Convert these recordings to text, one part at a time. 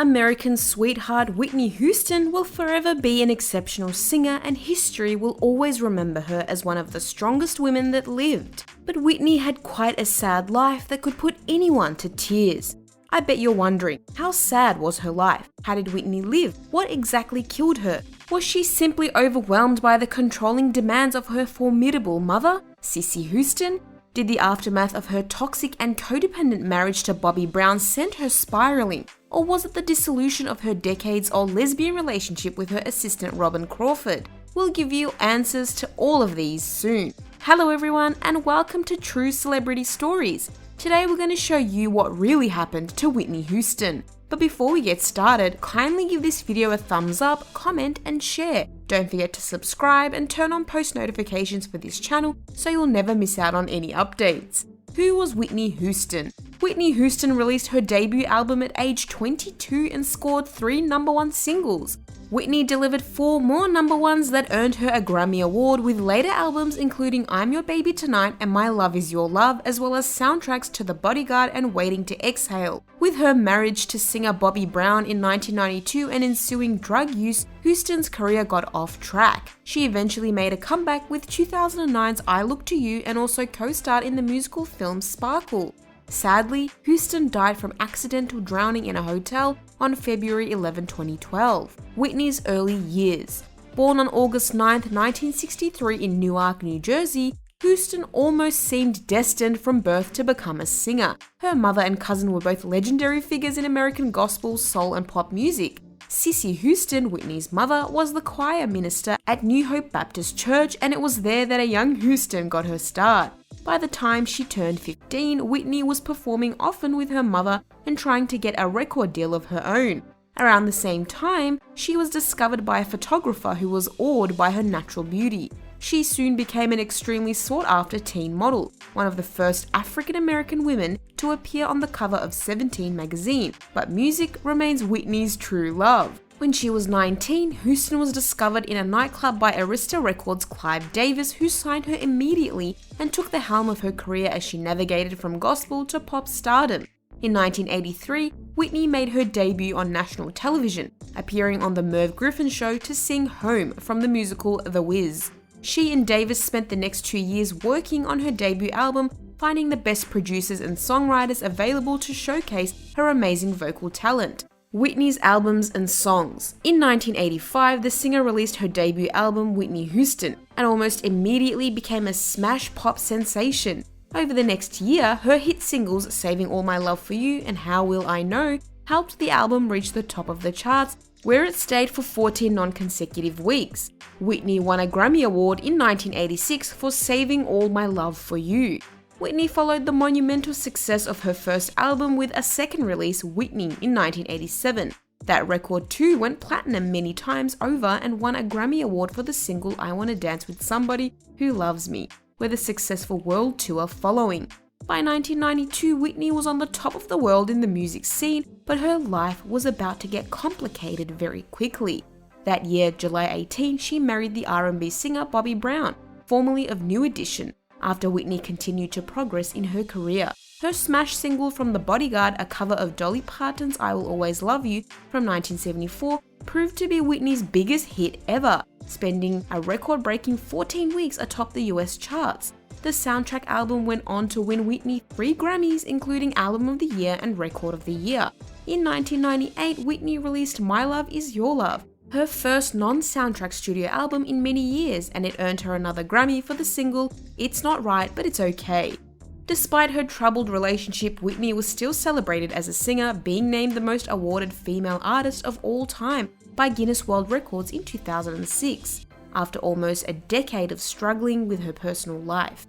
American sweetheart Whitney Houston will forever be an exceptional singer, and history will always remember her as one of the strongest women that lived. But Whitney had quite a sad life that could put anyone to tears. I bet you're wondering, how sad was her life? How did Whitney live? What exactly killed her? Was she simply overwhelmed by the controlling demands of her formidable mother, Cissy Houston? Did the aftermath of her toxic and codependent marriage to Bobby Brown send her spiraling? Or was it the dissolution of her decades-old lesbian relationship with her assistant Robyn Crawford? We'll give you answers to all of these soon. Hello everyone, and welcome to True Celebrity Stories. Today we're going to show you what really happened to Whitney Houston. But before we get started, kindly give this video a thumbs up, comment and share. Don't forget to subscribe and turn on post notifications for this channel so you'll never miss out on any updates. Who was Whitney Houston? Whitney Houston released her debut album at age 22 and scored 3 #1 singles. Whitney delivered 4 more #1s that earned her a Grammy Award, with later albums including I'm Your Baby Tonight and My Love Is Your Love, as well as soundtracks to The Bodyguard and Waiting to Exhale. With her marriage to singer Bobby Brown in 1992 and ensuing drug use, Houston's career got off track. She eventually made a comeback with 2009's I Look to You and also co-starred in the musical film Sparkle. Sadly, Houston died from accidental drowning in a hotel on February 11, 2012. Whitney's early years. Born on August 9, 1963 in Newark, New Jersey, Houston almost seemed destined from birth to become a singer. Her mother and cousin were both legendary figures in American gospel, soul and pop music. Cissy Houston, Whitney's mother, was the choir minister at New Hope Baptist Church, and it was there that a young Houston got her start. By the time she turned 15, Whitney was performing often with her mother and trying to get a record deal of her own. Around the same time, she was discovered by a photographer who was awed by her natural beauty. She soon became an extremely sought-after teen model, one of the first African-American women to appear on the cover of 17 magazine, but music remains Whitney's true love. When she was 19, Houston was discovered in a nightclub by Arista Records' Clive Davis, who signed her immediately and took the helm of her career as she navigated from gospel to pop stardom. In 1983, Whitney made her debut on national television, appearing on The Merv Griffin Show to sing Home from the musical The Wiz. She and Davis spent the next 2 years working on her debut album, finding the best producers and songwriters available to showcase her amazing vocal talent. Whitney's albums and songs. In 1985, the singer released her debut album Whitney Houston and almost immediately became a smash pop sensation. Over the next year, her hit singles Saving All My Love for You and How Will I Know helped the album reach the top of the charts, where it stayed for 14 non-consecutive weeks. Whitney won a Grammy Award in 1986 for Saving All My Love for You. Whitney followed the monumental success of her first album with a second release, Whitney, in 1987. That record too went platinum many times over and won a Grammy Award for the single I Wanna Dance With Somebody Who Loves Me, with a successful world tour following. By 1992, Whitney was on the top of the world in the music scene, but her life was about to get complicated very quickly. That year, July 18, she married the R&B singer Bobby Brown, formerly of New Edition, after Whitney continued to progress in her career. Her smash single from The Bodyguard, a cover of Dolly Parton's I Will Always Love You from 1974, proved to be Whitney's biggest hit ever, spending a record-breaking 14 weeks atop the US charts. The soundtrack album went on to win Whitney 3 Grammys, including Album of the Year and Record of the Year. In 1998, Whitney released My Love Is Your Love, her first non-soundtrack studio album in many years, and it earned her another Grammy for the single It's Not Right But It's Okay. Despite her troubled relationship, Whitney was still celebrated as a singer, being named the most awarded female artist of all time by Guinness World Records in 2006, after almost a decade of struggling with her personal life.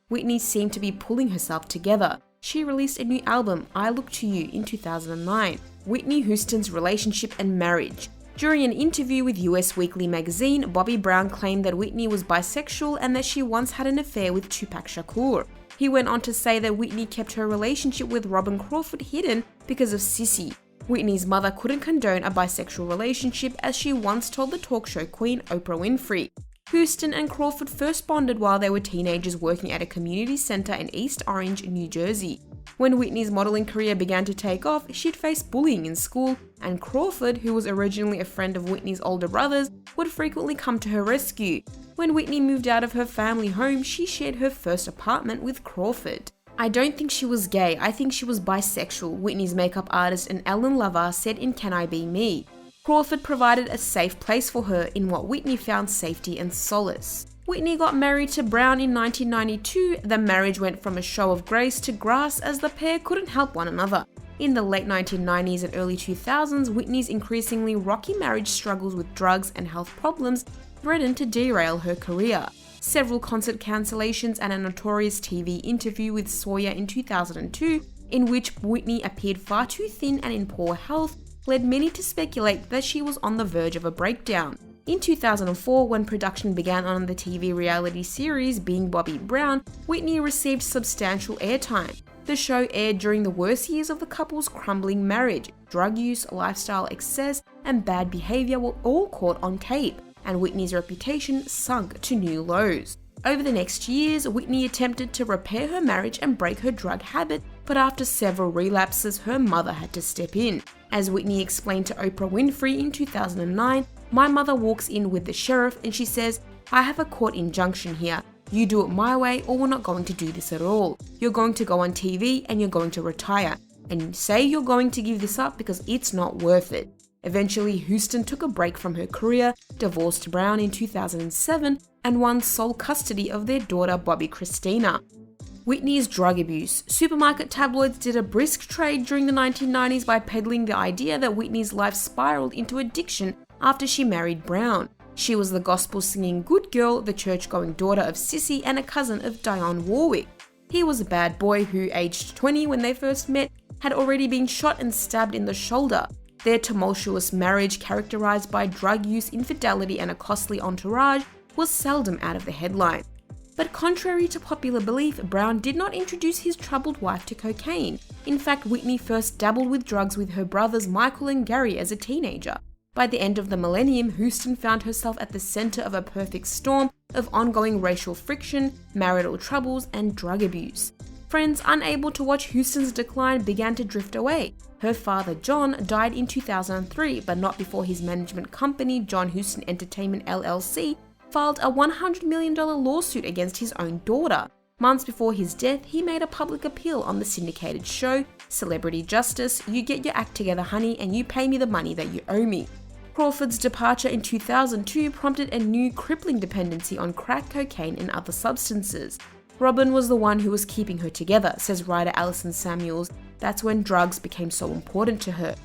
Whitney seemed to be pulling herself together. She released a new album, I Look to You, in 2009. Whitney Houston's relationship and marriage. During an interview with US Weekly magazine, Bobby Brown claimed that Whitney was bisexual and that she once had an affair with Tupac Shakur. He went on to say that Whitney kept her relationship with Robyn Crawford hidden because of Cissy. Whitney's mother couldn't condone a bisexual relationship, as she once told the talk show queen Oprah Winfrey. Houston and Crawford first bonded while they were teenagers working at a community center in East Orange, New Jersey. When Whitney's modeling career began to take off, she'd face bullying in school, and Crawford, who was originally a friend of Whitney's older brothers, would frequently come to her rescue. When Whitney moved out of her family home, she shared her first apartment with Crawford. "I don't think she was gay, I think she was bisexual," Whitney's makeup artist and Ellen Lover said in Can I Be Me. Crawford provided a safe place for her in what Whitney found safety and solace. Whitney got married to Brown in 1992. The marriage went from a show of grace to grass as the pair couldn't help one another. In the late 1990s and early 2000s, Whitney's increasingly rocky marriage struggles with drugs and health problems threatened to derail her career. Several concert cancellations and a notorious TV interview with Sawyer in 2002, in which Whitney appeared far too thin and in poor health, led many to speculate that she was on the verge of a breakdown. In 2004, when production began on the TV reality series Being Bobby Brown, Whitney received substantial airtime. The show aired during the worst years of the couple's crumbling marriage. Drug use, lifestyle excess, and bad behavior were all caught on tape, and Whitney's reputation sunk to new lows. Over the next years, Whitney attempted to repair her marriage and break her drug habit, but after several relapses, her mother had to step in. As Whitney explained to Oprah Winfrey in 2009, "My mother walks in with the sheriff and she says, 'I have a court injunction here. You do it my way or we're not going to do this at all. You're going to go on TV and you're going to retire. And you say you're going to give this up because it's not worth it.'" Eventually, Houston took a break from her career, divorced Brown in 2007, and won sole custody of their daughter Bobby Christina. Whitney's drug abuse. Supermarket tabloids did a brisk trade during the 1990s by peddling the idea that Whitney's life spiraled into addiction after she married Brown. She was the gospel-singing good girl, the church-going daughter of Cissy and a cousin of Dionne Warwick. He was a bad boy who, aged 20 when they first met, had already been shot and stabbed in the shoulder. Their tumultuous marriage, characterized by drug use, infidelity, and a costly entourage, was seldom out of the headline. But contrary to popular belief, Brown did not introduce his troubled wife to cocaine. In fact, Whitney first dabbled with drugs with her brothers Michael and Gary as a teenager. By the end of the millennium, Houston found herself at the center of a perfect storm of ongoing racial friction, marital troubles, and drug abuse. Friends unable to watch Houston's decline began to drift away. Her father, John, died in 2003, but not before his management company, John Houston Entertainment LLC, filed a $100 million lawsuit against his own daughter. Months before his death, he made a public appeal on the syndicated show, Celebrity Justice, "You get your act together, honey, and you pay me the money that you owe me." Crawford's departure in 2002 prompted a new crippling dependency on crack cocaine and other substances. Robyn was the one who was keeping her together, says writer Alison Samuels. That's when drugs became so important to her.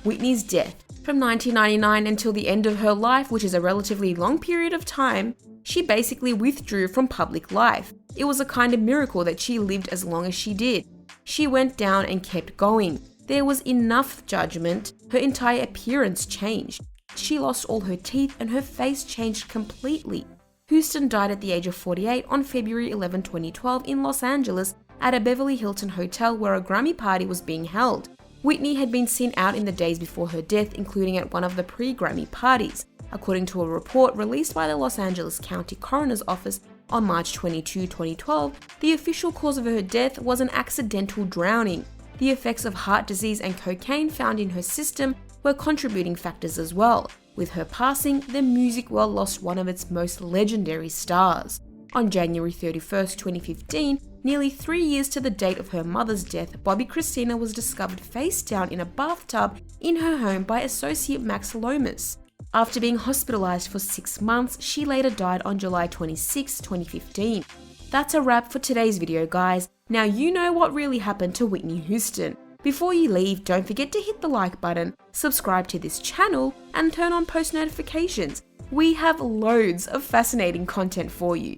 Whitney's death. From 1999 until the end of her life, which is a relatively long period of time, she basically withdrew from public life. It was a kind of miracle that she lived as long as she did. She went down and kept going. There was enough judgment. Her entire appearance changed. She lost all her teeth and her face changed completely. Houston died at the age of 48 on February 11, 2012 in Los Angeles at a Beverly Hilton hotel where a Grammy party was being held. Whitney had been seen out in the days before her death, including at one of the pre-Grammy parties. According to a report released by the Los Angeles County Coroner's Office on March 22, 2012, the official cause of her death was an accidental drowning. The effects of heart disease and cocaine found in her system were contributing factors as well. With her passing, the music world lost one of its most legendary stars. On January 31st, 2015, nearly 3 years to the date of her mother's death, Bobby Christina was discovered face down in a bathtub in her home by associate Max Lomas. After being hospitalized for 6 months, she later died on July 26, 2015. That's a wrap for today's video, guys. Now you know what really happened to Whitney Houston. Before you leave, don't forget to hit the like button, subscribe to this channel, and turn on post notifications. We have loads of fascinating content for you.